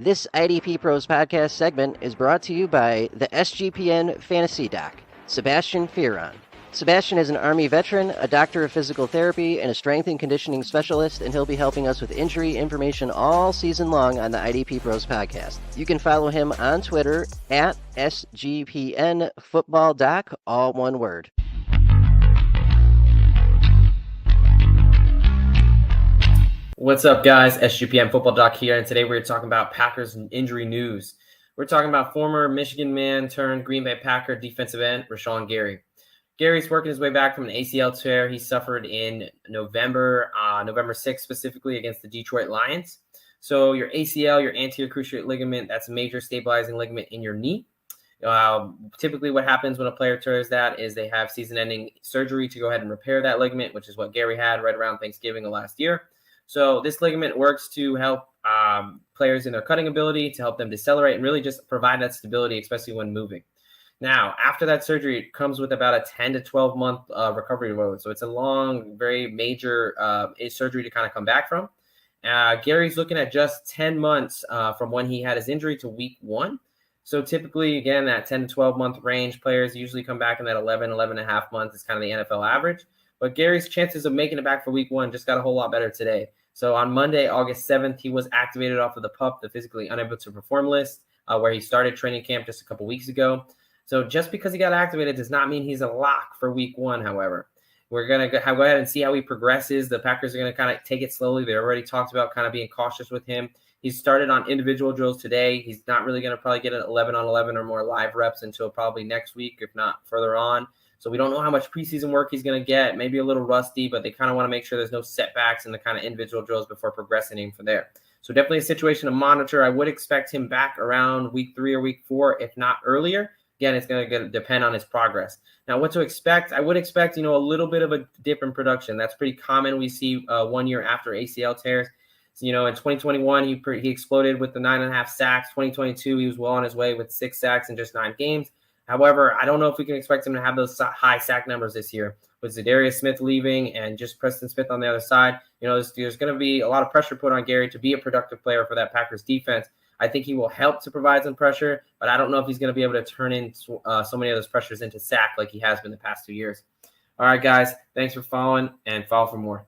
This IDP Pros podcast segment is brought to you by the SGPN Fantasy Doc, Sebastian Fearon. Sebastian is an Army veteran, a doctor of physical therapy, and a strength and conditioning specialist, and he'll be helping us with injury information all season long on the IDP Pros podcast. You can follow him on Twitter at SGPN Football Doc, all one word. What's up, guys? SGPN Football Doc here, and today we're talking about Packers injury news. We're talking about former Michigan man turned Green Bay Packer defensive end, Rashan Gary. Gary's working his way back from an ACL tear he suffered in November 6th, specifically against the Detroit Lions. So your ACL, your anterior cruciate ligament, that's a major stabilizing ligament in your knee. Typically what happens when a player tears that is they have season-ending surgery to go ahead and repair that ligament, which is what Gary had right around Thanksgiving of last year. So this ligament works to help players in their cutting ability, to help them decelerate, and really just provide that stability, especially when moving. Now, after that surgery, it comes with about a 10 to 12-month recovery road. So it's a long, very major surgery to kind of come back from. Gary's looking at just 10 months from when he had his injury to week 1. So typically, again, that 10 to 12-month range, players usually come back in that 11 and a half months is kind of the NFL average. But Gary's chances of making it back for week 1 just got a whole lot better today. So on Monday, August 7th, he was activated off of the PUP, the physically unable to perform list, where he started training camp just a couple weeks ago. So just because he got activated does not mean he's a lock for week 1, however. We're going to go ahead and see how he progresses. The Packers are going to kind of take it slowly. They already talked about kind of being cautious with him. He's started on individual drills today. He's not really going to probably get an 11 on 11 or more live reps until probably next week, if not further on. So we don't know how much preseason work he's going to get, maybe a little rusty, but they kind of want to make sure there's no setbacks in the kind of individual drills before progressing him from there. So definitely a situation to monitor. I would expect him back around week 3 or week 4, if not earlier. Again, it's going to depend on his progress. Now, what to expect? I would expect, a little bit of a dip in production. That's pretty common. We see 1 year after ACL tears. So, in 2021, he exploded with the 9.5 sacks. 2022, he was well on his way with 6 sacks in just 9 games. However, I don't know if we can expect him to have those high sack numbers this year. With Zadarius Smith leaving and just Preston Smith on the other side, there's going to be a lot of pressure put on Gary to be a productive player for that Packers defense. I think he will help to provide some pressure, but I don't know if he's going to be able to turn in so many of those pressures into sack like he has been the past 2 years. All right, guys, thanks for following, and follow for more.